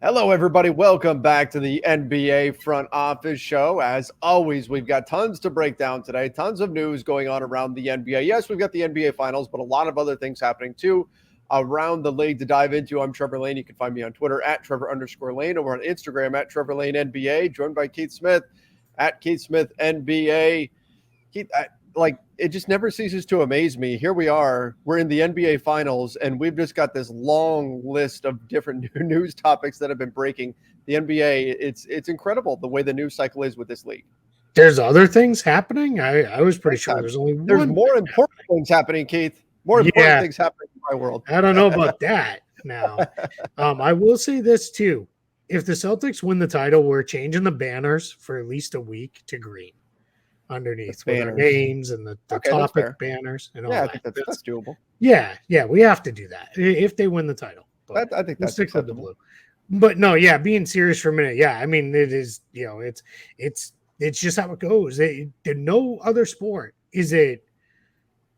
Hello, everybody. Welcome back to the NBA Front Office Show. As always, we've got tons to break down today, tons of news going on around the NBA. Yes, we've got the NBA Finals, but a lot of other things happening too around the league to dive into. I'm Trevor Lane. You can find me on Twitter at Trevor_Lane, over on Instagram at Trevor Lane NBA, joined by Keith Smith at Keith Smith NBA. Keith, it just never ceases to amaze me. Here we are, we're in the NBA Finals, and we've just got this long list of different news topics that have been breaking. The NBA, it's incredible the way the news cycle is with this league. There's other things happening. I was pretty sure there's only one. There's more important things happening, Keith. More important things happening in my world. I don't know about that now. I will say this too. If the Celtics win the title, we're changing the banners for at least a week to green underneath with our names and the topic banners and all that. I think that's doable. Yeah, we have to do that if they win the title. But I think that's stick with the blue. But no, being serious for a minute. Yeah, I mean it is. It's just how it goes. No other sport is it.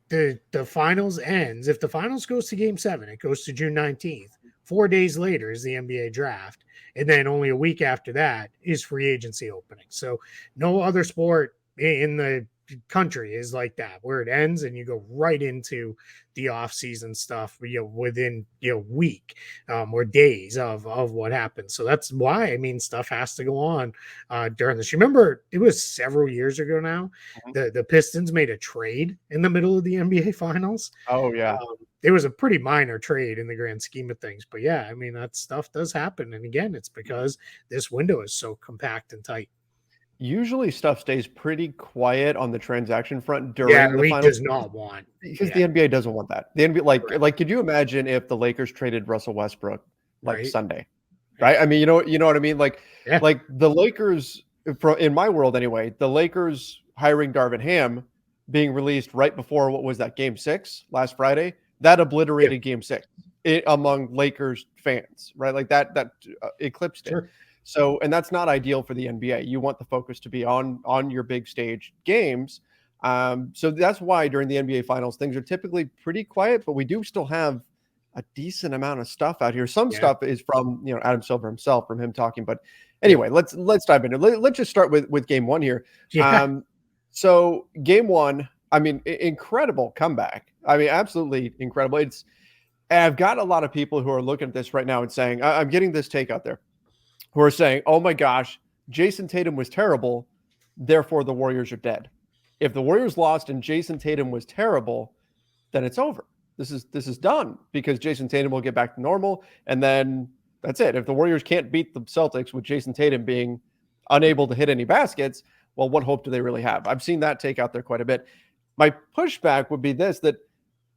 The finals ends. If the finals goes to Game 7, it goes to June 19th. 4 days later is the NBA draft, and then only a week after that is free agency opening. So no other sport in the country is like that, where it ends and you go right into the off-season stuff within week or days of what happens. So that's why stuff has to go on during this. You remember it was several years ago now, the Pistons made a trade in the middle of the NBA Finals. Oh yeah, it was a pretty minor trade in the grand scheme of things, but that stuff does happen. And again, it's because this window is so compact and tight. Usually stuff stays pretty quiet on the transaction front during the finals. Does not want, because the NBA doesn't want that. The NBA, like, could you imagine if the Lakers traded Russell Westbrook Sunday, right? I mean, you know what I mean? Like the Lakers, in my world anyway, the Lakers hiring Darvin Ham being released right before what was that Game 6 last Friday, that obliterated Game 6 among Lakers fans, right? Like that eclipsed it. So, and that's not ideal for the NBA. You want the focus to be on your big stage games. So that's why during the NBA Finals, things are typically pretty quiet, but we do still have a decent amount of stuff out here. Some stuff is from, Adam Silver himself, from him talking. But anyway, let's dive into it. Let's just start with Game 1 here. So Game 1, incredible comeback. Absolutely incredible. I've got a lot of people who are looking at this right now and saying, I'm getting this take out there, who are saying, oh my gosh, Jason Tatum was terrible, therefore the Warriors are dead. If the Warriors lost and Jason Tatum was terrible, then it's over. This is done, because Jason Tatum will get back to normal, and then that's it. If the Warriors can't beat the Celtics with Jason Tatum being unable to hit any baskets, well, what hope do they really have? I've seen that take out there quite a bit. My pushback would be this, that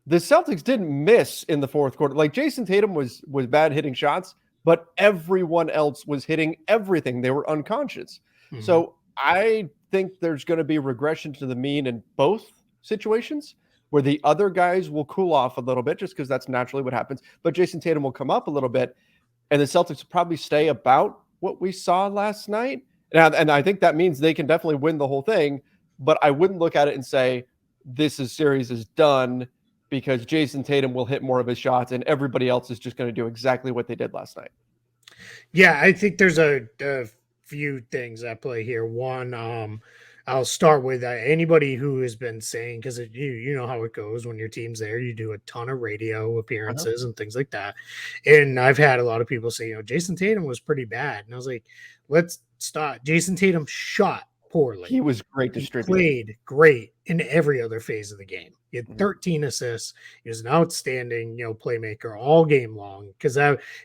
the Celtics didn't miss in the fourth quarter. Like, Jason Tatum was bad hitting shots, but everyone else was hitting everything. They were unconscious. Mm-hmm. So I think there's going to be regression to the mean in both situations, where the other guys will cool off a little bit, just because that's naturally what happens. But Jason Tatum will come up a little bit, and the Celtics will probably stay about what we saw last night. And I think that means they can definitely win the whole thing, but I wouldn't look at it and say this series is done, because Jason Tatum will hit more of his shots and everybody else is just going to do exactly what they did last night. Yeah, I think there's a few things at play here. One, I'll start with anybody who has been saying, because you know how it goes when your team's there, you do a ton of radio appearances and things like that. And I've had a lot of people say, Jason Tatum was pretty bad. And I was like, let's stop. Jason Tatum shot poorly. He was great distributor. Played great in every other phase of the game. He had 13 assists. He was an outstanding, playmaker all game long, because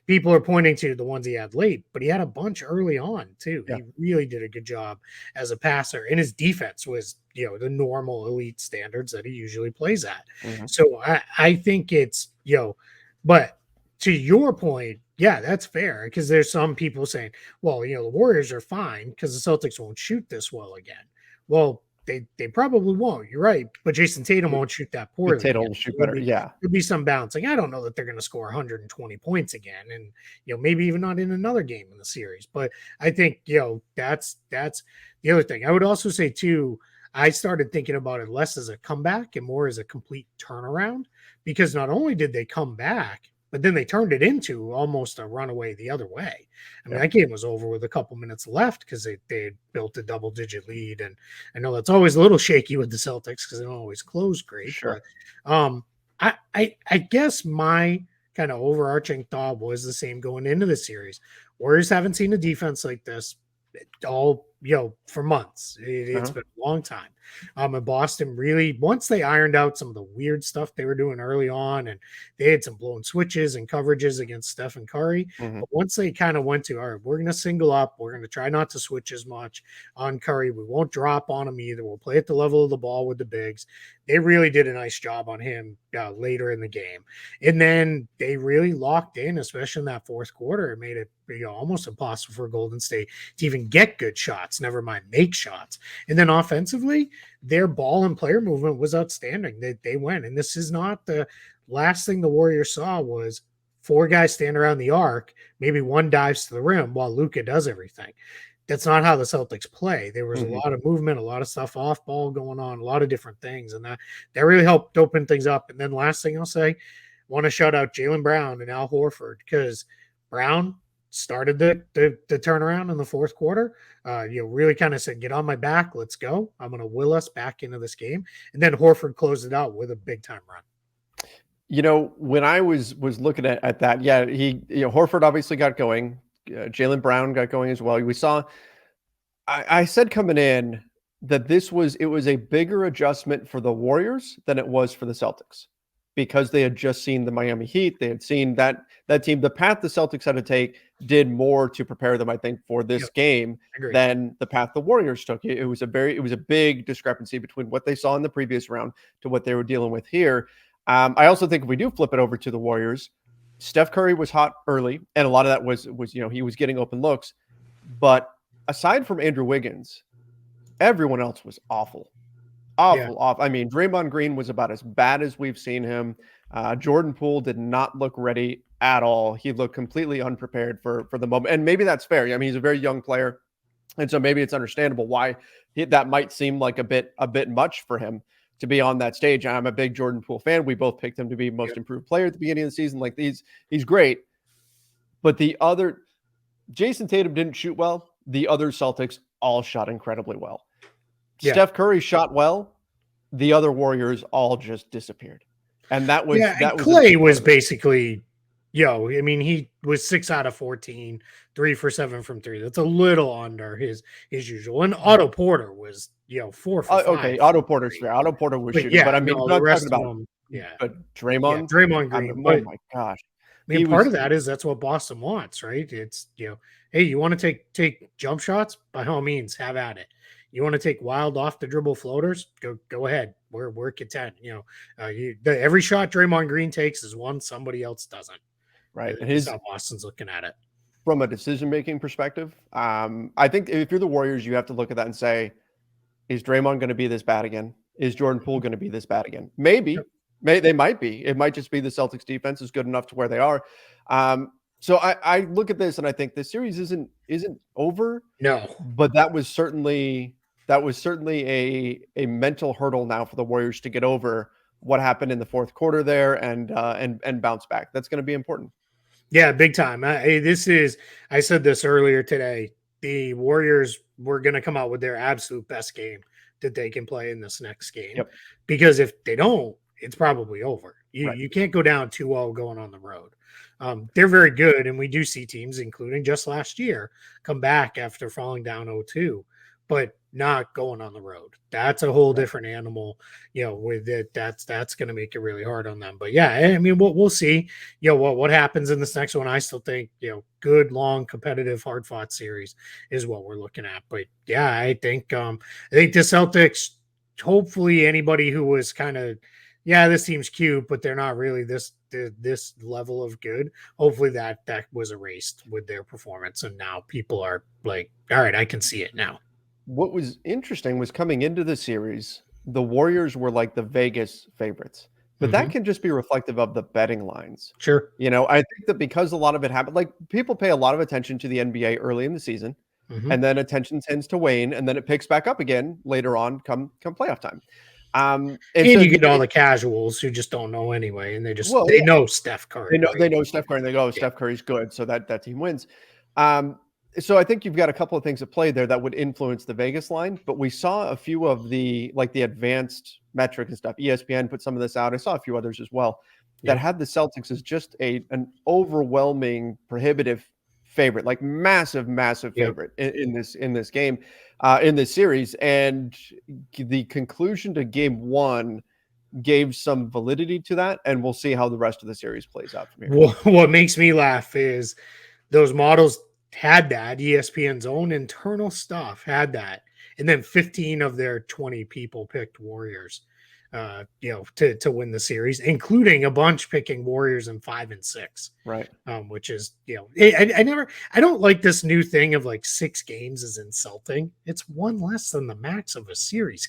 people are pointing to the ones he had late, but he had a bunch early on too. Yeah. He really did a good job as a passer, and his defense was, the normal elite standards that he usually plays at. Mm-hmm. So I think it's, but to your point, yeah, that's fair, because there's some people saying, well, the Warriors are fine because the Celtics won't shoot this well again. Well, they probably won't. You're right, but Jason Tatum won't shoot that poorly. Tatum will shoot better. There'll be some bouncing. I don't know that they're going to score 120 points again, and maybe even not in another game in the series. But I think that's the other thing. I would also say too, I started thinking about it less as a comeback and more as a complete turnaround, because not only did they come back, but then they turned it into almost a runaway the other way. I mean, that game was over with a couple minutes left because they had built a double-digit lead, and I know that's always a little shaky with the Celtics because they don't always close great. Sure. But I guess my kind of overarching thought was the same going into the series. Warriors haven't seen a defense like this all for months. It's been a long time. And Boston really, once they ironed out some of the weird stuff they were doing early on, and they had some blown switches and coverages against Steph and Curry. But once they kind of went to, all right, we're going to single up, we're going to try not to switch as much on Curry. We won't drop on him either. We'll play at the level of the ball with the bigs. They really did a nice job on him later in the game. And then they really locked in, especially in that fourth quarter. It made it almost impossible for Golden State to even get good shots, never mind make shots. And then offensively, their ball and player movement was outstanding. They went. And this is not the last thing the Warriors saw was 4 guys stand around the arc, maybe one dives to the rim while Luka does everything. That's not how the Celtics play. There was a lot of movement, a lot of stuff off ball going on, a lot of different things. And that really helped open things up. And then last thing I'll say, want to shout out Jaylen Brown and Al Horford, because Brown started the turnaround in the fourth quarter. Really kind of said, get on my back, let's go. I'm going to will us back into this game. And then Horford closed it out with a big time run. When I was looking at that, Horford obviously got going. Jaylen Brown got going as well. We saw, I said coming in that it was a bigger adjustment for the Warriors than it was for the Celtics, because they had just seen the Miami Heat. They had seen that team. The path the Celtics had to take did more to prepare them, I think, for this game than the path the Warriors took. It was a big discrepancy between what they saw in the previous round to what they were dealing with here. I also think if we do flip it over to the Warriors, Steph Curry was hot early, and a lot of that was he was getting open looks. But aside from Andrew Wiggins, everyone else was awful. I mean, Draymond Green was about as bad as we've seen him. Jordan Poole did not look ready at all. He looked completely unprepared for the moment. And maybe that's fair. I mean, he's a very young player, and so maybe it's understandable why that might seem like a bit much for him to be on that stage. I'm a big Jordan Poole fan. We both picked him to be most improved player at the beginning of the season. Like, he's great. But Jason Tatum didn't shoot well. The other Celtics all shot incredibly well. Yeah. Steph Curry shot well. The other Warriors all just disappeared. And that was Clay was basically, I mean, he was 6 out of 14, 3 for 7 from 3. That's a little under his usual. And Otto Porter was 4 for 5. Okay, Otto Porter's fair. Otto Porter was shooting, but I mean, the rest of them, but Draymond, Draymond Green. Oh my gosh! I mean, part of that is that's what Boston wants, right? It's hey, you want to take jump shots? By all means, have at it. You want to take wild off the dribble floaters? Go ahead. We're content. Every shot Draymond Green takes is one somebody else doesn't. Right. And that's how Boston's looking at it. From a decision-making perspective, I think if you're the Warriors, you have to look at that and say, is Draymond going to be this bad again? Is Jordan Poole going to be this bad again? Maybe. They might be. It might just be the Celtics defense is good enough to where they are. So I look at this and I think this series isn't over. No. But that was certainly a mental hurdle now for the Warriors to get over what happened in the fourth quarter there and bounce back. That's going to be important. Yeah, big time. I said this earlier today. The Warriors were going to come out with their absolute best game that they can play in this next game. Because if they don't, it's probably over. You can't go down 2-0 going on the road. They're very good, and we do see teams, including just last year, come back after falling down 0-2, but not going on the road. That's a whole different animal. With it, that's going to make it really hard on them. But yeah, I mean, we'll see. What happens in this next one. I still think good, long, competitive, hard fought series is what we're looking at. But yeah, I think the Celtics. Hopefully, anybody who was kind of this team's cute, but they're not really this level of good. Hopefully that was erased with their performance, and now people are like, all right, I can see it now. What was interesting was coming into the series, the Warriors were like the Vegas favorites, but that can just be reflective of the betting lines. Sure. I think that because a lot of it happened, like people pay a lot of attention to the NBA early in the season, and then attention tends to wane, and then it picks back up again later on come playoff time. And so you get all the casuals who just don't know anyway, and they know Steph Curry. They know Steph Curry, and they go, Steph Curry's good, so that team wins. So I think you've got a couple of things at play there that would influence the Vegas line, but we saw a few of the advanced metric and stuff. ESPN put some of this out. I saw a few others as well that had the Celtics as just an overwhelming, prohibitive favorite, like massive favorite in this game, in this series. And the conclusion to game one gave some validity to that, and we'll see how the rest of the series plays out from here. What makes me laugh is those models had that. ESPN's own internal stuff had that, and then 15 of their 20 people picked Warriors, to win the series, including a bunch picking Warriors in 5 and 6. Right. Which is, I don't like this new thing of like 6 games is insulting. It's one less than the max of a series.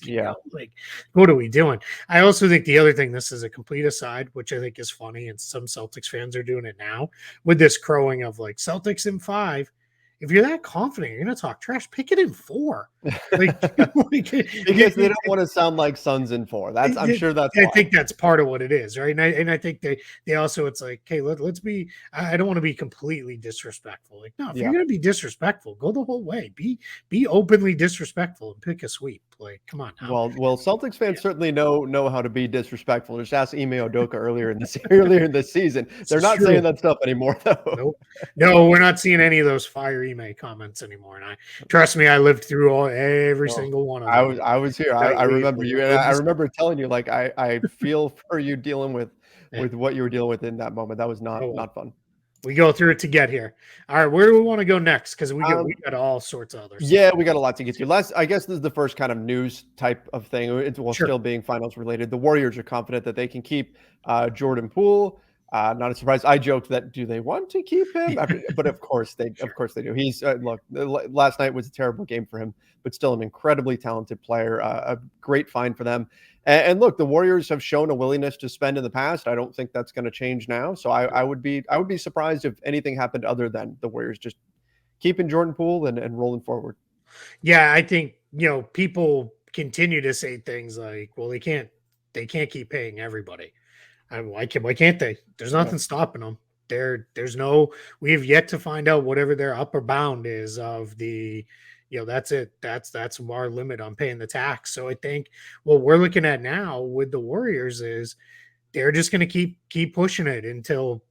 Like, what are we doing? I also think the other thing, this is a complete aside, which I think is funny, and some Celtics fans are doing it now with this crowing of like Celtics in 5. If you're that confident, you're going to talk trash, pick it in 4. Like, because they don't want to sound like Suns in 4. I'm sure that's I think that's part of what it is, right? And I think they also, it's like, hey, let's be, I don't want to be completely disrespectful. Like, no, if you're going to be disrespectful, go the whole way. Be openly disrespectful and pick a sweep. Like, come on. Well, Celtics fans certainly know how to be disrespectful. Just ask Ime Udoka earlier in the season. They're not saying that stuff anymore, though. Nope. No, we're not seeing any of those fire Ime comments anymore. And trust me, I lived through every single one of them. I was here. I remember you, and I remember telling you, like, I feel for you dealing with what you were dealing with in that moment. That was not fun. We go through it to get here. All right, where do we want to go next? Because we got all sorts of other stuff. Yeah, we got a lot to get to. I guess this is the first kind of news type of thing. Still being finals related. The Warriors are confident that they can keep Jordan Poole. Not a surprise. I joked that, do they want to keep him? But of course they do. He's look. Last night was a terrible game for him, but still an incredibly talented player. A great find for them. And look, the Warriors have shown a willingness to spend in the past. I don't think that's going to change now. So I would be surprised if anything happened other than the Warriors just keeping Jordan Poole and rolling forward. Yeah, I think people continue to say things like, well, they can't keep paying everybody. Why can't they? There's nothing stopping them. We have yet to find out whatever their upper bound is of the, that's it. That's our limit on paying the tax. So I think what we're looking at now with the Warriors is they're just going to keep pushing it until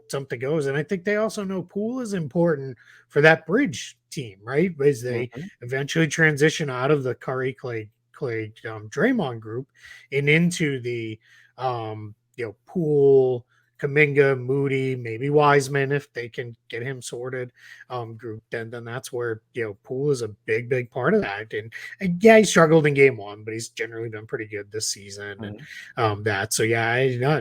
something goes. And I think they also know Poole is important for that bridge team, right? As they eventually transition out of the Curry, Clay, Draymond group and into the, Poole, Kuminga, Moody, maybe Wiseman, if they can get him sorted, group, then that's where, Poole is a big part of that. And he struggled in game 1, but he's generally been pretty good this season. And so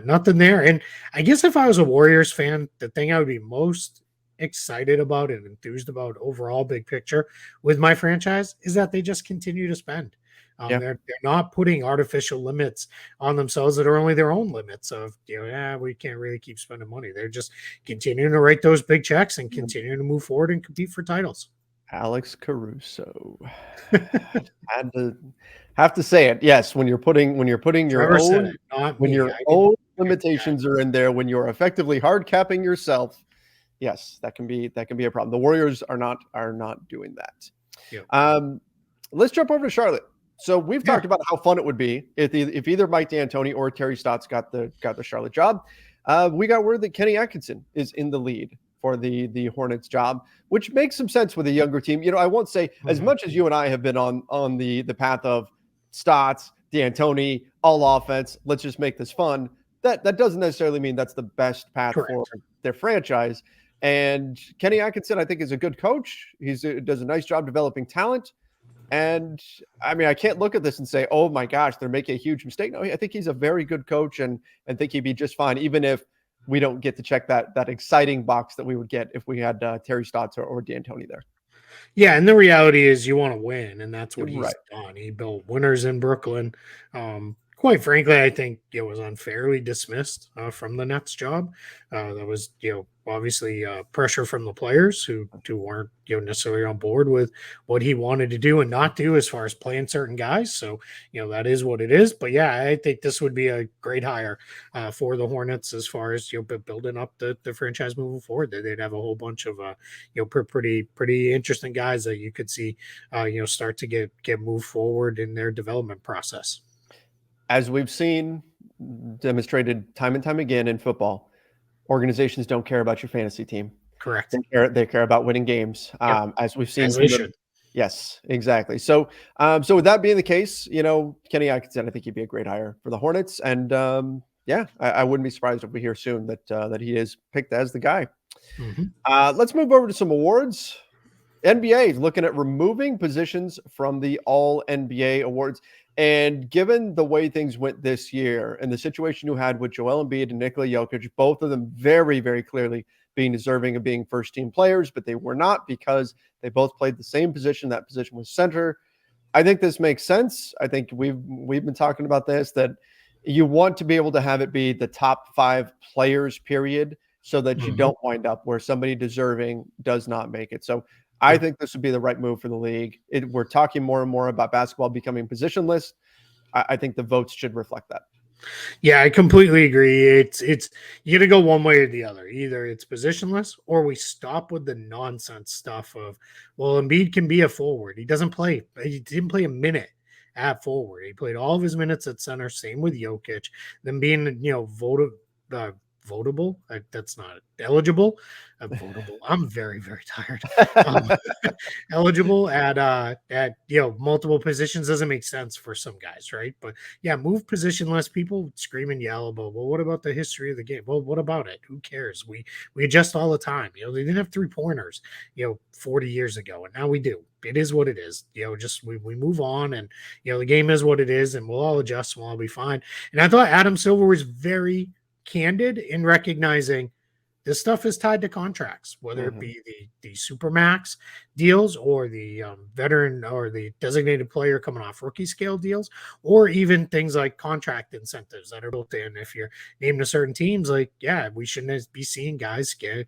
nothing there. And I guess if I was a Warriors fan, the thing I would be most excited about and enthused about overall big picture with my franchise is that they just continue to spend. They're not putting artificial limits on themselves that are only their own limits of, we can't really keep spending money. They're just continuing to write those big checks and continuing to move forward and compete for titles. Alex Caruso. have to say it. Yes, when you're putting your own limitations are in there, when you're effectively hard capping yourself, yes, that can be a problem. The Warriors are not doing that. Yeah. Let's jump over to Charlotte. So we've talked about how fun it would be if either Mike D'Antoni or Terry Stotts got the Charlotte job. We got word that Kenny Atkinson is in the lead for the Hornets job, which makes some sense with a younger team. I won't say as much as you and I have been on the path of Stotts, D'Antoni, all offense. Let's just make this fun. That doesn't necessarily mean that's the best path for their franchise. And Kenny Atkinson, I think, is a good coach. He does a nice job developing talent. And I mean, I can't look at this and say, oh my gosh, they're making a huge mistake. No, I think he's a very good coach and think he'd be just fine, even if we don't get to check that exciting box that we would get if we had Terry Stotts or D'Antoni there. Yeah, and the reality is you want to win, and that's what he's done. He built winners in Brooklyn. quite frankly, I think it was unfairly dismissed from the Nets job. That was, obviously pressure from the players who weren't necessarily on board with what he wanted to do and not do as far as playing certain guys. So that is what it is. But yeah, I think this would be a great hire for the Hornets as far as building up the franchise moving forward. They'd have a whole bunch of pretty interesting guys that you could see start to get moved forward in their development process. As we've seen demonstrated time and time again in football, organizations don't care about your fantasy team. Correct. They care about winning games. Yep. As we've seen. As they should. Yes, exactly. So, so with that being the case, Kenny Atkinson, I think he'd be a great hire for the Hornets. And I wouldn't be surprised if we hear soon that he is picked as the guy. Mm-hmm. Let's move over to some awards. NBA looking at removing positions from the All NBA awards. And given the way things went this year and the situation you had with Joel Embiid and Nikola Jokic, both of them very, very clearly being deserving of being first-team players, but they were not because they both played the same position. That position was center. I think this makes sense. I think we've been talking about this, that you want to be able to have it be the top 5 players, period, so that you don't wind up where somebody deserving does not make it. So I think this would be the right move for the league. We're talking more and more about basketball becoming positionless. I think the votes should reflect that. Yeah, I completely agree. It's you got to go one way or the other. Either it's positionless or we stop with the nonsense stuff of, well, Embiid can be a forward. He didn't play a minute at forward. He played all of his minutes at center. Same with Jokic. Then being votable. That's not eligible. Votable. I'm very, very tired. Eligible at multiple positions doesn't make sense for some guys, right? But yeah, move positionless. People scream and yell about, well, what about the history of the game? Well, what about it? Who cares? We adjust all the time. They didn't have 3-pointers, 40 years ago, and now we do. It is what it is. Just we move on, and the game is what it is, and we'll all adjust and we'll all be fine. And I thought Adam Silver was very candid in recognizing this stuff is tied to contracts, whether it be the Supermax deals or the veteran or the designated player coming off rookie scale deals, or even things like contract incentives that are built in. If you're named to certain teams, we shouldn't be seeing guys get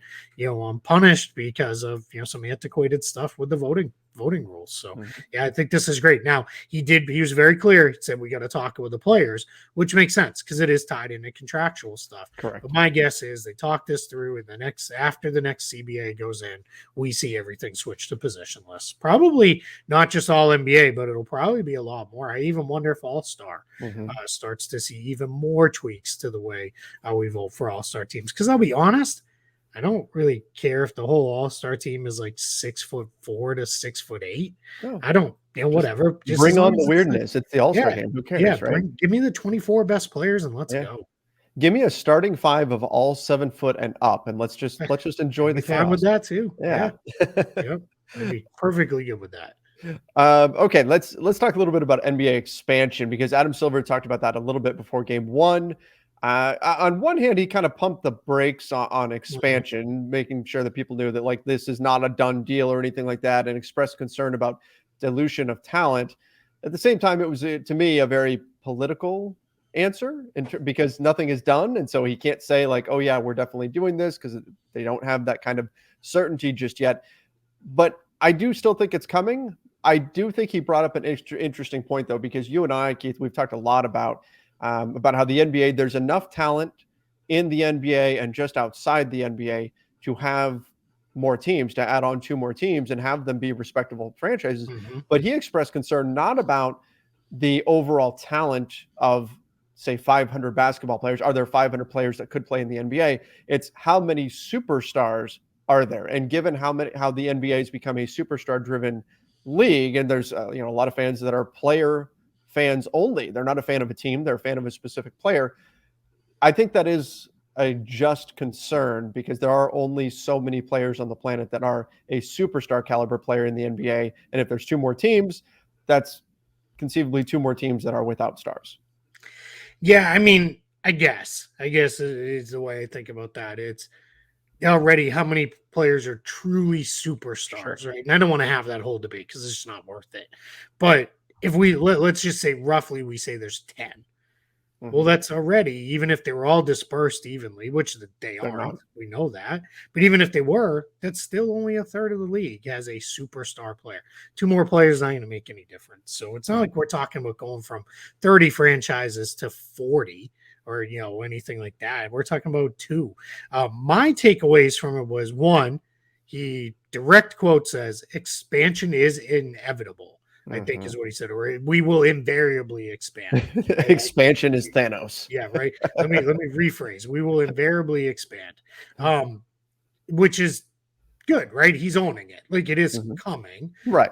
punished because of some antiquated stuff with the voting rules. So I think this is great. Now he was very clear. He said we got to talk with the players, which makes sense because it is tied into contractual stuff. Correct. But my guess is they talk this through, and after the next CBA goes in, we see everything switch to positionless. Probably not just all NBA, but it'll probably be a lot more. I even wonder if All-Star starts to see even more tweaks to the way we vote for All-Star teams. Because I'll be honest, I don't really care if the whole All-Star team is 6'4" to 6'8". No. I don't, whatever. Just bring on the weirdness. It's the All-Star game. Who cares, right? Give me the 24 best players and let's go. Give me a starting 5 of all 7 foot and up, and let's just enjoy the chaos. Fine with that too. Yeah. Yep. I'd be perfectly good with that. Okay, let's talk a little bit about NBA expansion, because Adam Silver talked about that a little bit before Game 1. On one hand, he kind of pumped the brakes on expansion, making sure that people knew that this is not a done deal or anything like that, and expressed concern about dilution of talent. At the same time, it was to me a very political answer because nothing is done, and so he can't say oh yeah, we're definitely doing this, because they don't have that kind of certainty just yet. But I do still think it's coming. I do think he brought up an interesting point, though, because you and I, Keith, we've talked a lot about how the NBA, there's enough talent in the NBA and just outside the NBA to have more teams, to add on 2 more teams and have them be respectable franchises. But he expressed concern not about the overall talent of, say, 500 basketball players. Are there 500 players that could play in the NBA? It's how many superstars are there? And given how the NBA has become a superstar-driven league, and there's a lot of fans that are player fans only. They're not a fan of a team. They're a fan of a specific player. I think that is a just concern, because there are only so many players on the planet that are a superstar caliber player in the NBA. And if there's 2 more teams, that's conceivably 2 more teams that are without stars. Yeah, I mean, I guess is the way I think about that. It's already how many players are truly superstars, right? And I don't want to have that whole debate because it's just not worth it. But if we let's just say roughly we say there's 10, Well, that's already, even if they were all dispersed evenly, which they aren't, we know that. But even if they were, that's still only a third of the league has a superstar player. 2 more players not going to make any difference. So it's not like we're talking about going from 30 franchises to 40 or, anything like that. We're talking about 2. My takeaways from it was, 1, he direct quote says, expansion is inevitable. I think is what he said, or we will invariably expand. Expansion is Thanos. Yeah, right. Let me rephrase. We will invariably expand, which is good, right? He's owning it, like it is coming, right?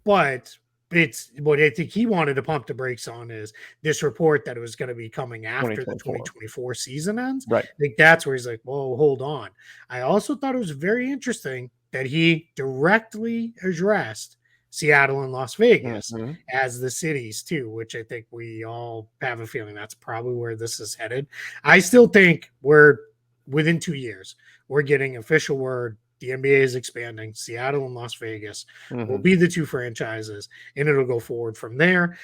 But it's what I think he wanted to pump the brakes on is this report that it was going to be coming after the 2024 season ends. Right. I think that's where he's like, "Whoa, hold on." I also thought it was very interesting that he directly addressed Seattle and Las Vegas as the cities too, which I think we all have a feeling that's probably where this is headed. I still think we're within 2 years, we're getting official word the NBA is expanding. Seattle and Las Vegas will be the 2 franchises, and it'll go forward from there.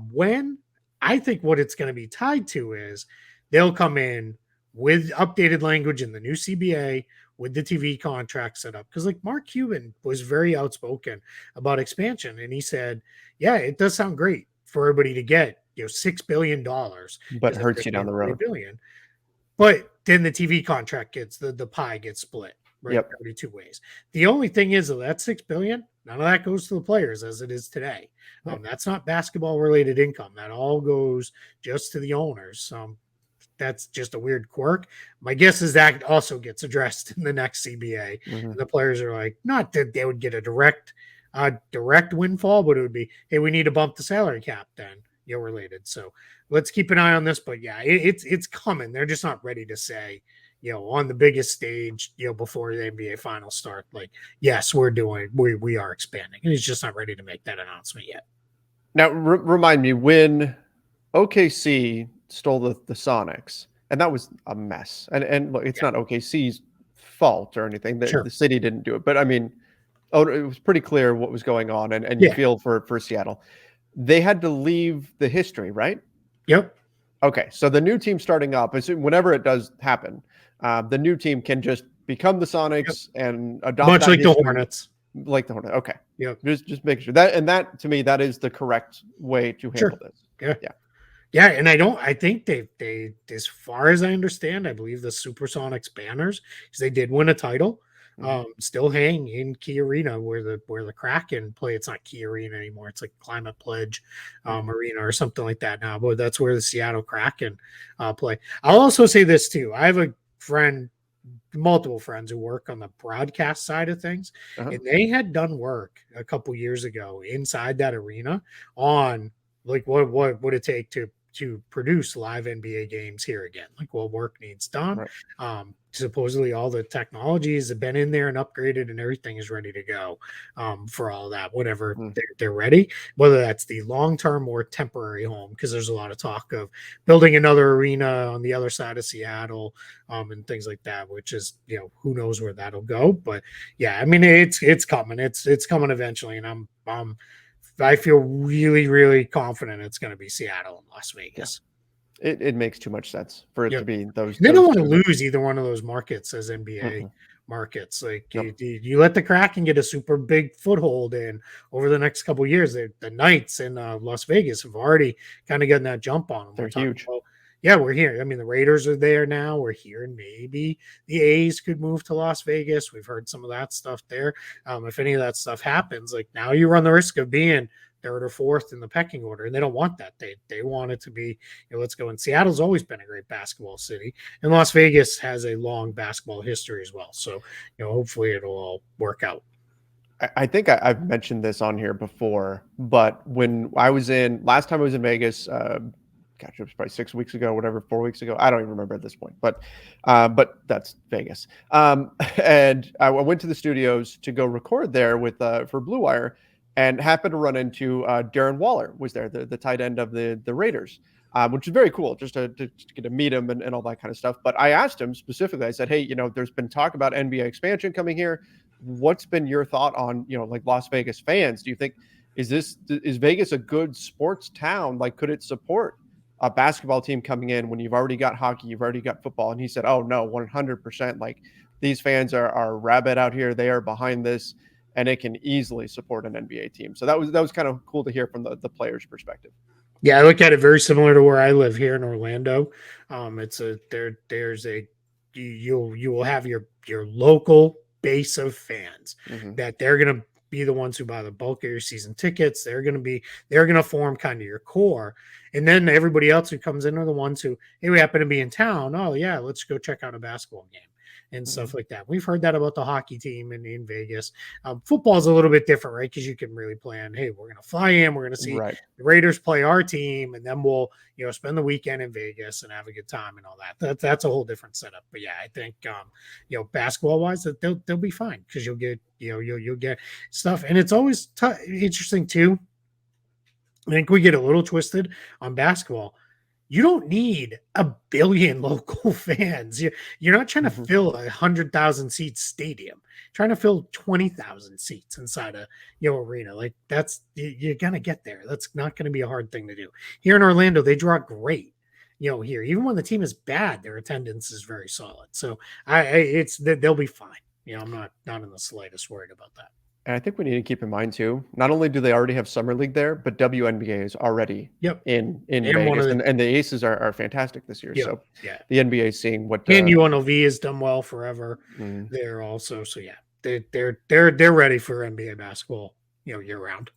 When I think what it's going to be tied to is they'll come in with updated language in the new CBA, with the TV contract set up. Because like Mark Cuban was very outspoken about expansion. And he said, yeah, it does sound great for everybody to get, $6 billion. But it hurts you down the road. Billion. But then the TV contract gets, the pie gets split, right? Yep. 32 ways. The only thing is that $6 billion, none of that goes to the players as it is today. That's not basketball related income. That all goes just to the owners. That's just a weird quirk. My guess is that also gets addressed in the next CBA. The players are like, not that they would get a direct windfall, but it would be, hey, we need to bump the salary cap then, related. So let's keep an eye on this. But yeah, it's coming. They're just not ready to say, on the biggest stage, before the NBA finals start, like, yes, we are expanding. And he's just not ready to make that announcement yet. Now, remind me, when OKC stole the Sonics, and that was a mess. And look, it's not OKC's fault or anything. The city didn't do it, but I mean, it was pretty clear what was going on, and you feel for Seattle. They had to leave the history, right? Yep. Okay, so the new team starting up, whenever it does happen, the new team can just become the Sonics and adopt much like the Hornets. Like the Hornets. Okay. Yeah. Just making sure that to me, that is the correct way to handle this. Yeah, and I think they as far as I understand, I believe the Supersonics banners, because they did win a title, still hang in Key Arena where the Kraken play. It's not Key Arena anymore. It's like Climate Pledge Arena or something like that now. But that's where the Seattle Kraken play. I'll also say this too. I have a friend, multiple friends who work on the broadcast side of things, and they had done work a couple years ago inside that arena on like what would it take to produce live NBA games here again, like what work needs done. Supposedly all the technologies have been in there and upgraded and everything is ready to go for all that, whatever they're ready, whether that's the long-term or temporary home, because there's a lot of talk of building another arena on the other side of Seattle and things like that, which is, who knows where that'll go. But yeah, I mean, it's coming. It's coming eventually. And I feel really, really confident it's going to be Seattle and Las Vegas. It makes too much sense for it to be those. They don't want to lose either one of those markets as NBA markets. Like you let the Kraken get a super big foothold in over the next couple of years. The Knights in Las Vegas have already kind of gotten that jump on them. They're huge. We're here. I mean, the Raiders are there now. We're here, and maybe the A's could move to Las Vegas. We've heard some of that stuff there. If any of that stuff happens, like now you run the risk of being third or fourth in the pecking order, and they don't want that. They want it to be, let's go. And Seattle's always been a great basketball city, and Las Vegas has a long basketball history as well. So, hopefully it'll all work out. I think I've mentioned this on here before, but when last time I was in Vegas, it was probably 6 weeks ago, whatever, 4 weeks ago. I don't even remember at this point, but that's Vegas. And I went to the studios to go record there for Blue Wire, and happened to run into Darren Waller was there, the tight end of the Raiders, which is very cool just to get to meet him and all that kind of stuff. But I asked him specifically, I said, hey, there's been talk about NBA expansion coming here. What's been your thought on, like Las Vegas fans? Do you think, is Vegas a good sports town? Like, could it support a basketball team coming in when you've already got hockey, you've already got football. And he said, oh no, 100%. Like these fans are rabid out here. They are behind this, and it can easily support an NBA team. So that was kind of cool to hear from the player's perspective. Yeah, I look at it very similar to where I live here in Orlando. It's you will have your local base of fans that they're going to be the ones who buy the bulk of your season tickets. They're going to form kind of your core. And then everybody else who comes in are the ones who, hey, we happen to be in town. Oh yeah, let's go check out a basketball game and stuff like that. We've heard that about the hockey team in Vegas. Football is a little bit different, right? Because you can really plan, hey, we're going to fly in, we're going to see the Raiders play our team, and then we'll, spend the weekend in Vegas and have a good time and all that. That's a whole different setup. But yeah, I think, basketball wise, that they'll be fine because you'll get, you'll get stuff. And it's always interesting too. I think we get a little twisted on basketball. You don't need a billion local fans. You're not trying to fill 100,000 seat stadium. You're trying to fill 20,000 seats inside a arena. Like you're gonna get there. That's not going to be a hard thing to do. Here in Orlando, they draw great. Here, even when the team is bad, their attendance is very solid. So they'll be fine. I'm not in the slightest worried about that. And I think we need to keep in mind too, not only do they already have Summer League there, but WNBA is already in Vegas. And the Aces are fantastic this year. So the NBA is seeing what and UNLV has done well forever there also. So they're ready for NBA basketball, year round.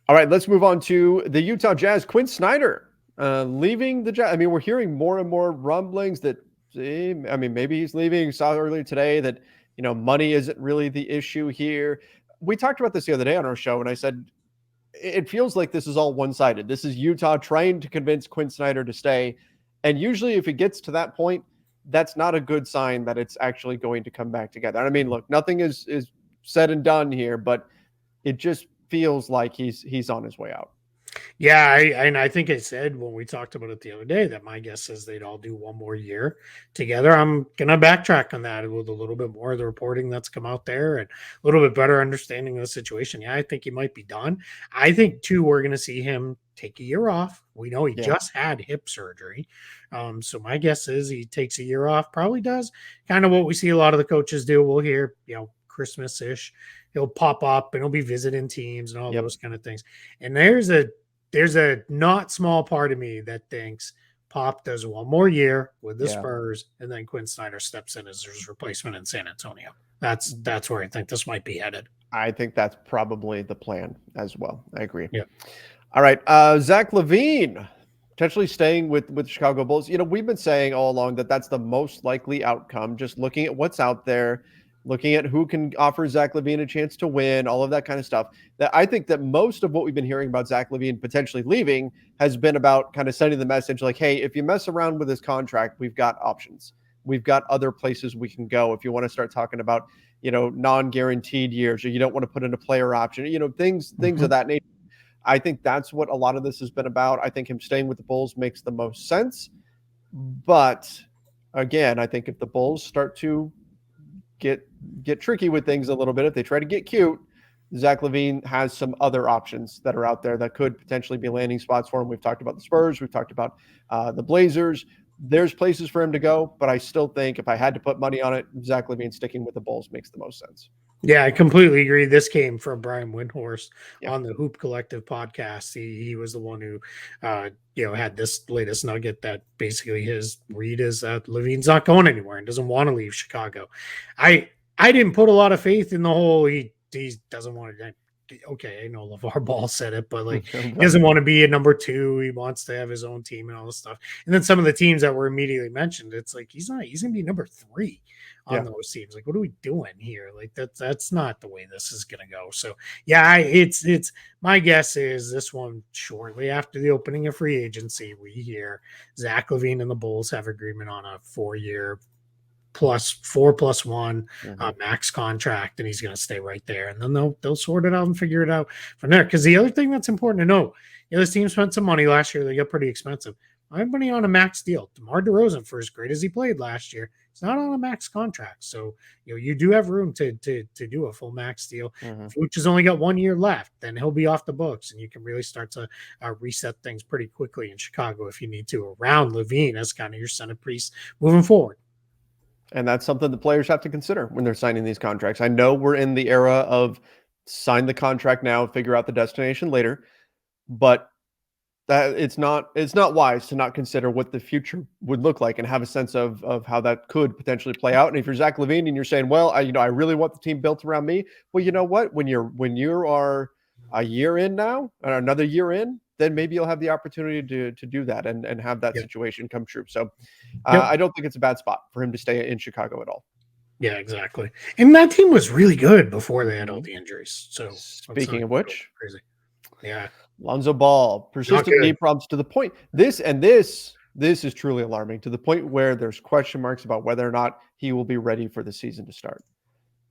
All right, let's move on to the Utah Jazz. Quin Snyder leaving the Jazz. I mean, we're hearing more and more rumblings that maybe he's leaving. We saw earlier today that money isn't really the issue here. We talked about this the other day on our show, and I said, it feels like this is all one-sided. This is Utah trying to convince Quin Snyder to stay. And usually if it gets to that point, that's not a good sign that it's actually going to come back together. I mean, look, nothing is said and done here, but it just feels like he's on his way out. Yeah, I think I said when we talked about it the other day that my guess is they'd all do one more year together. I'm going to backtrack on that with a little bit more of the reporting that's come out there and a little bit better understanding of the situation. Yeah, I think he might be done. I think, too, we're going to see him take a year off. We know he just had hip surgery. So my guess is he takes a year off, probably does kind of what we see a lot of the coaches do. We'll hear, Christmas-ish. He'll pop up and he'll be visiting teams and all those kind of things. And there's a not small part of me that thinks Pop does one more year with the Spurs, and then Quin Snyder steps in as his replacement in San Antonio. That's where I think this might be headed. I think that's probably the plan as well. I agree. Yeah. All right. Zach LaVine potentially staying with the Chicago Bulls. We've been saying all along that that's the most likely outcome, just looking at what's out there, looking at who can offer Zach LaVine a chance to win, all of that kind of stuff. That I think that most of what we've been hearing about Zach LaVine potentially leaving has been about kind of sending the message like, hey, if you mess around with this contract, we've got options. We've got other places we can go. If you want to start talking about, non-guaranteed years, or you don't want to put in a player option, things of that nature. I think that's what a lot of this has been about. I think him staying with the Bulls makes the most sense. But again, I think if the Bulls start to get tricky with things a little bit, if they try to get cute, Zach LaVine has some other options that are out there that could potentially be landing spots for him. We've talked about the Spurs. We've talked about the Blazers. There's places for him to go, but I still think if I had to put money on it, Zach LaVine sticking with the Bulls makes the most sense. Yeah, I completely agree. This came from Brian Windhorst on the Hoop Collective podcast. He was the one who, had this latest nugget that basically his read is that LaVine's not going anywhere and doesn't want to leave Chicago. I didn't put a lot of faith in the whole he doesn't want to. Okay, I know LeVar Ball said it, but he doesn't want to be a number two. He wants to have his own team and all this stuff. And then some of the teams that were immediately mentioned, it's like he's going to be number three on those teams. Like, what are we doing here? Like that's not the way this is going to go. So yeah, it's my guess is this one shortly after the opening of free agency, we hear Zach LaVine and the Bulls have agreement on a 4-year +4+1 max contract, and he's going to stay right there. And then they'll sort it out and figure it out from there. Because the other thing that's important to know, this team spent some money last year. They got pretty expensive. Anybody on a max deal? DeMar DeRozan, for as great as he played last year, he's not on a max contract. So, you do have room to do a full max deal. If Vooch has only got 1 year left, then he'll be off the books, and you can really start to reset things pretty quickly in Chicago if you need to, around LaVine as kind of your centerpiece moving forward. And that's something the players have to consider when they're signing these contracts. I know we're in the era of sign the contract now, figure out the destination later, but that it's not wise to not consider what the future would look like and have a sense of how that could potentially play out. And if you're Zach LaVine and you're saying, well, I really want the team built around me. Well, you know what? When you are a year in now or another year in, then maybe you'll have the opportunity to do that and have that situation come true. So I don't think it's a bad spot for him to stay in Chicago at all. Yeah, exactly. And that team was really good before they had all the injuries. So speaking of which, crazy. Yeah. Lonzo Ball, persistent knee problems to the point. This is truly alarming, to the point where there's question marks about whether or not he will be ready for the season to start.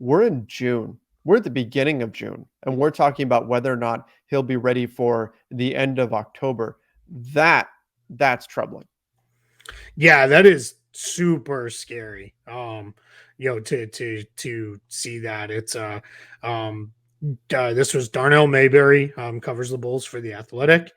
We're in June. We're at the beginning of June, and we're talking about whether or not he'll be ready for the end of October. That's troubling. Yeah, that is super scary. To see that. It's this was Darnell Mayberry, covers the Bulls for The Athletic.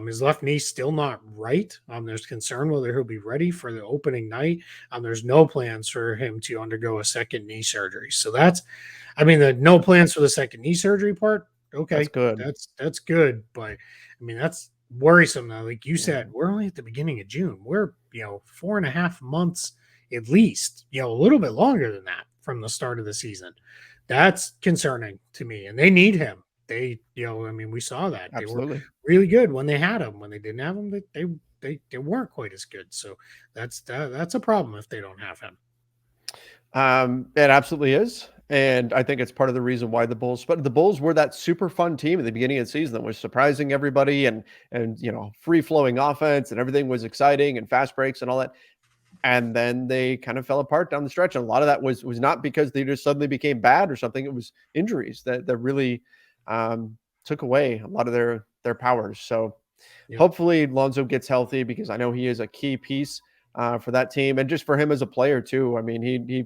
His left knee still not right. There's concern whether he'll be ready for the opening night. There's no plans for him to undergo a second knee surgery. So the no plans for the second knee surgery part. Okay, that's good. That's good, but that's worrisome now. Like you said, we're only at the beginning of June. We're 4.5 months at least, a little bit longer than that from the start of the season. That's concerning to me, and they need him. We saw that. Absolutely. They were really good when they had him. When they didn't have him, they weren't quite as good. So that's a problem if they don't have him. It absolutely is. And I think it's part of the reason why the Bulls were that super fun team at the beginning of the season that was surprising everybody and free flowing offense and everything was exciting and fast breaks and all that. And then they kind of fell apart down the stretch. And a lot of that was not because they just suddenly became bad or something. It was injuries that really took away a lot of their powers. So hopefully Lonzo gets healthy, because I know he is a key piece for that team and just for him as a player too. I mean, he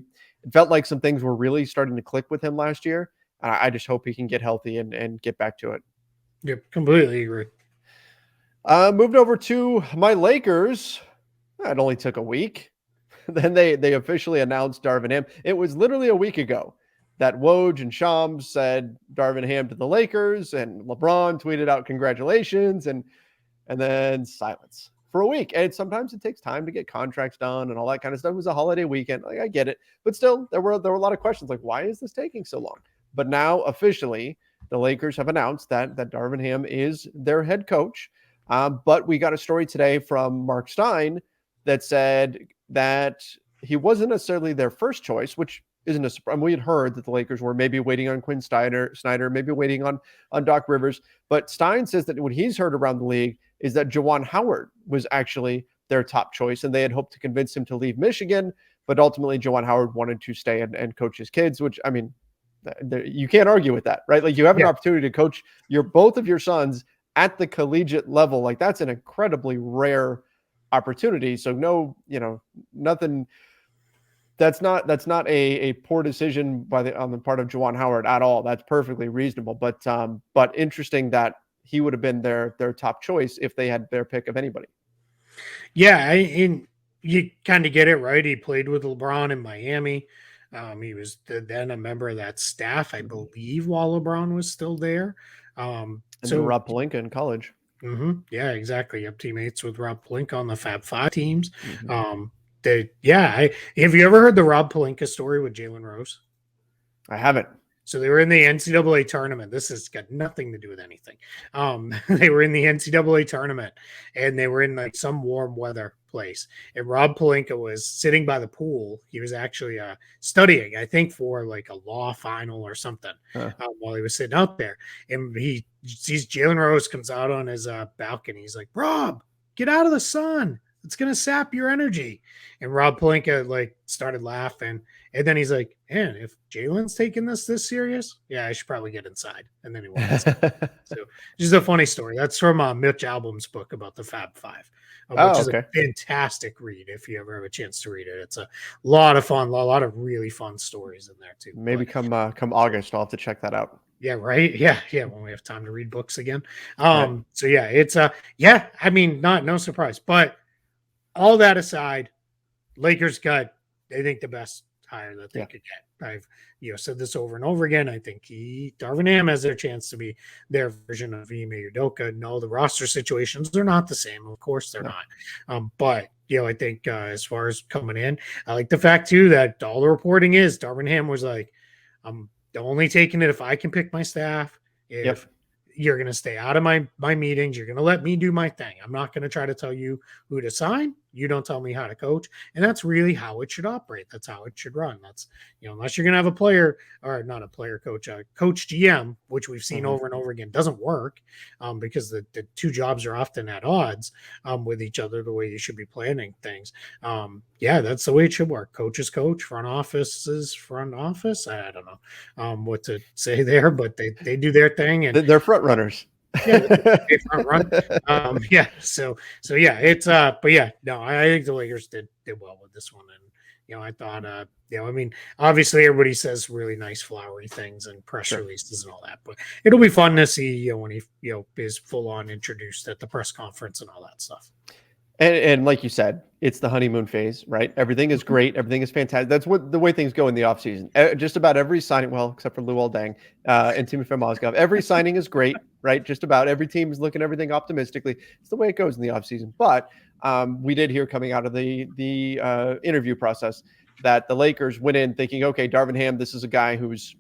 felt like some things were really starting to click with him last year. I just hope he can get healthy and get back to it. Yep, completely agree. Moved over to my Lakers. It only took a week. Then they officially announced Darvin Ham. It was literally a week ago that Woj and Shams said Darvin Ham to the Lakers, and LeBron tweeted out congratulations, and then silence for a week. And sometimes it takes time to get contracts done and all that kind of stuff. It was a holiday weekend. Like, I get it, but still there were a lot of questions like, why is this taking so long? But now officially the Lakers have announced that Darvin Ham is their head coach. But we got a story today from Mark Stein that said that he wasn't necessarily their first choice, which isn't a surprise. We had heard that the Lakers were maybe waiting on Quin Snyder, maybe waiting on Doc Rivers. But Stein says that what he's heard around the league is that Juwan Howard was actually their top choice, and they had hoped to convince him to leave Michigan, but ultimately Juwan Howard wanted to stay and coach his kids, which, I mean, you can't argue with that, right? Like, you have an opportunity to coach both of your sons at the collegiate level. Like, that's an incredibly rare opportunity. So nothing. That's not a poor decision on the part of Juwan Howard at all. That's perfectly reasonable. But interesting that he would have been their top choice if they had their pick of anybody. Yeah, and you kind of get it, right? He played with LeBron in Miami. He was then a member of that staff, I believe, while LeBron was still there. And Rob Pelinka in college. Mm-hmm. Yeah, exactly. You have teammates with Rob Pelinka on the Fab Five teams. Mm-hmm. Have you ever heard the Rob Pelinka story with Jalen Rose? I haven't. So they were in the NCAA tournament. This has got nothing to do with anything. They were in the NCAA tournament, and they were in like some warm weather place. And Rob Pelinka was sitting by the pool. He was actually studying, I think, for like a law final or something while he was sitting out there. And he sees Jalen Rose comes out on his balcony. He's like, "Rob, get out of the sun. It's going to sap your energy." And Rob Pelinka like started laughing. And then he's like, "Man, if Jalen's taking this serious, yeah, I should probably get inside." And then he went inside. So just a funny story. That's from Mitch Albom's book about the Fab Five. which is a fantastic read if you ever have a chance to read it. It's a lot of fun, a lot of really fun stories in there too. Maybe come August, I'll have to check that out. Yeah, right. Yeah, when we have time to read books again. So yeah, it's I mean, no surprise. But all that aside, Lakers got, I think, the best hire that they could get. I've said this over and over again. I think Darvin Ham has their chance to be their version of Ime Udoka. No, the roster situations are not the same. Of course, they're not. But I think as far as coming in, I like the fact too that all the reporting is Darvin Ham was like, I'm only taking it if I can pick my staff. If you're going to stay out of my meetings, you're going to let me do my thing. I'm not going to try to tell you who to sign. You don't tell me how to coach. And that's really how it should operate. That's how it should run. That's, unless you're going to have a player, or not a player coach, a coach GM, which we've seen over and over again, doesn't work because the two jobs are often at odds with each other, the way you should be planning things. That's the way it should work. Coaches coach, front office is front office. I don't know what to say there, but they do their thing. And they're front runners. They front run. So it's but no, I think the Lakers did well with this one. And I thought I mean, obviously everybody says really nice flowery things and press releases and all that, but it'll be fun to see when he is full on introduced at the press conference and all that stuff. And like you said, it's the honeymoon phase, right? Everything is great. Everything is fantastic. That's the way things go in the offseason. Just about every signing, well, except for Luol Deng and Timofey Mozgov, every signing is great, right? Just about every team is looking everything optimistically. It's the way it goes in the offseason. But we did hear coming out of the interview process that the Lakers went in thinking, okay, Darvin Ham, this is a guy who's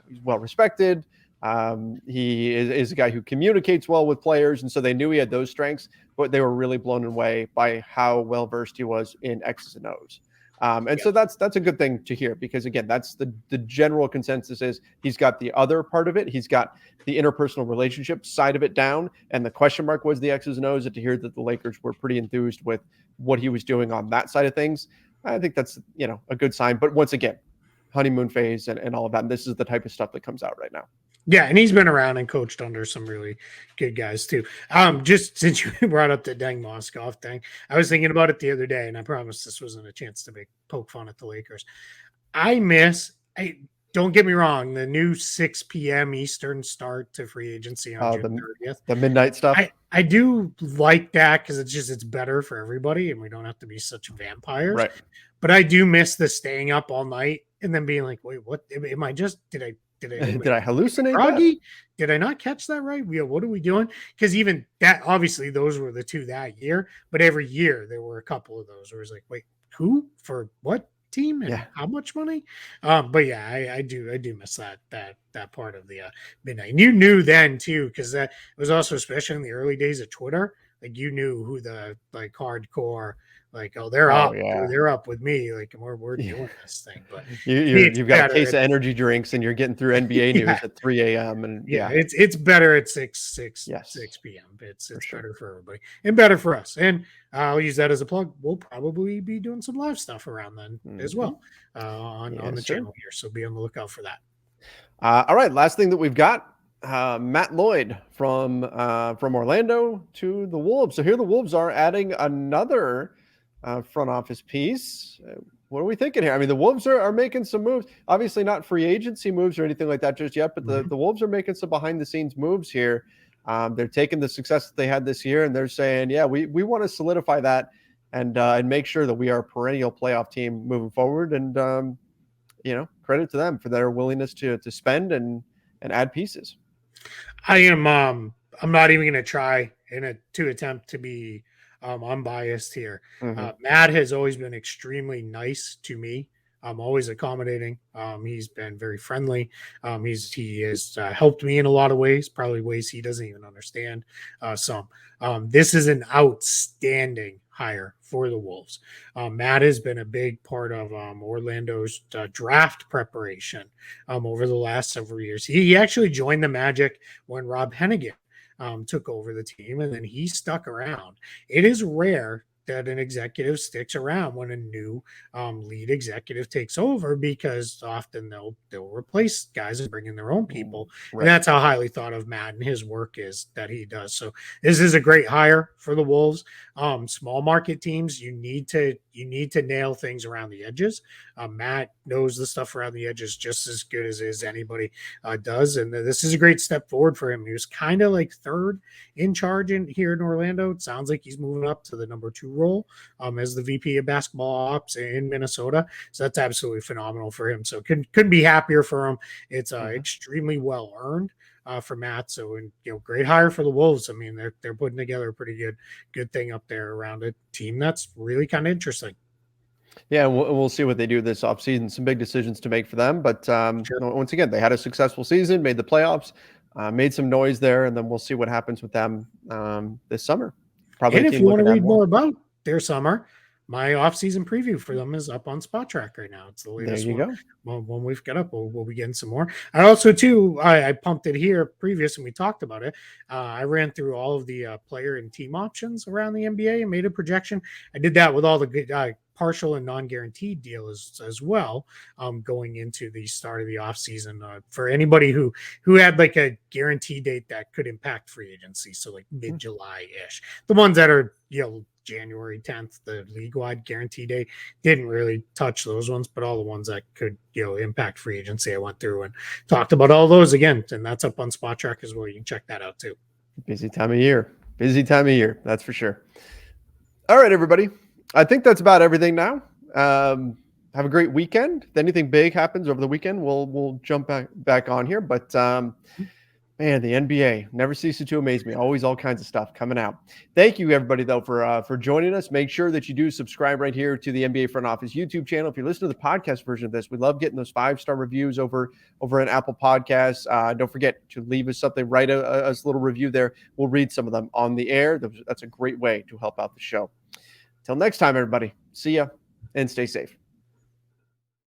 he's well respected. He is a guy who communicates well with players, and so they knew he had those strengths, but they were really blown away by how well versed he was in X's and O's. So that's a good thing to hear, because again, that's the general consensus is he's got the other part of it. He's got the interpersonal relationship side of it down, and the question mark was the X's and O's. And to hear that the Lakers were pretty enthused with what he was doing on that side of things, I think that's a good sign. But once again, honeymoon phase and all of that. And this is the type of stuff that comes out right now. Yeah, and he's been around and coached under some really good guys too. Just since you brought up the Deng Mozgov thing, I was thinking about it the other day, and I promise this wasn't a chance to poke fun at the Lakers. Don't get me wrong, the new 6 p.m. Eastern start to free agency on June 30th. The midnight stuff. I do like that because it's better for everybody, and we don't have to be such vampires. Right. But I do miss the staying up all night and then being like, wait, what? Am I just did I hallucinate? Froggy? Did I not catch that right? What are we doing? Because even that, obviously, those were the two that year. But every year there were a couple of those where it's like, wait, who for what team and how much money? But I do miss that part of the midnight. And you knew then too, because that was also especially in the early days of Twitter. Like you knew who the hardcore. Like, they're up. They're up with me. Like, we're doing this thing. But you've got a case of energy drinks, and you're getting through NBA news at 3 a.m. And it's better at 6 p.m. It's better for everybody and better for us. And I'll use that as a plug. We'll probably be doing some live stuff around then as well on the channel here. So be on the lookout for that. All right, last thing that we've got. Matt Lloyd from Orlando to the Wolves. So here the Wolves are adding another front office piece. What are we thinking here? I mean, the Wolves are making some moves. Obviously not free agency moves or anything like that just yet, but the Wolves are making some behind the scenes moves here. They're taking the success that they had this year, and they're saying, we want to solidify that and make sure that we are a perennial playoff team moving forward. And credit to them for their willingness to spend and add pieces. I'm not even going to try to attempt to be unbiased here. Matt has always been extremely nice to me. Always accommodating. He's been very friendly. He has helped me in a lot of ways, probably ways he doesn't even understand some. This is an outstanding hire for the Wolves. Matt has been a big part of Orlando's draft preparation over the last several years. He actually joined the Magic when Rob Hennigan took over the team, and then he stuck around. It is rare that an executive sticks around when a new lead executive takes over, because often they'll replace guys and bring in their own people. Right. And that's how highly thought of Matt and his work is that he does. So this is a great hire for the Wolves. Small market teams, you need to nail things around the edges. Matt knows the stuff around the edges just as good as anybody does, and this is a great step forward for him. He was kind of like third in charge here in Orlando. It sounds like he's moving up to the number 2 role as the VP of basketball ops in Minnesota. So that's absolutely phenomenal for him. So couldn't be happier for him. It's extremely well earned for Matt. So, and great hire for the Wolves. I mean, they're putting together a pretty good thing up there around a team that's really kind of interesting. Yeah, we'll see what they do this offseason. Some big decisions to make for them. But once again, they had a successful season, made the playoffs, made some noise there, and then we'll see what happens with them this summer. Probably. And if you want to read more about their summer, my offseason preview for them is up on Spot Track right now. It's the latest one. Go. Well, when we've got up, we'll be getting some more. I also, too, I pumped it here previous and we talked about it. I ran through all of the player and team options around the NBA and made a projection. I did that with all the good partial and non-guaranteed deals as well, going into the start of the offseason for anybody who had like a guarantee date that could impact free agency. So like mid-July-ish. The ones that are, January 10th, the league-wide guarantee date, didn't really touch those ones, but all the ones that could, impact free agency, I went through and talked about all those again, and that's up on Spot Track as well. You can check that out too. Busy time of year. That's for sure. All right, everybody. I think that's about everything now. Have a great weekend. If anything big happens over the weekend, we'll jump back on here. But man, the NBA never ceases to amaze me. Always all kinds of stuff coming out. Thank you, everybody, though, for joining us. Make sure that you do subscribe right here to the NBA Front Office YouTube channel. If you listen to the podcast version of this, we love getting those 5-star reviews over in Apple Podcasts. Don't forget to leave us something, write us a little review there. We'll read some of them on the air. That's a great way to help out the show. Till next time, everybody. See ya and stay safe.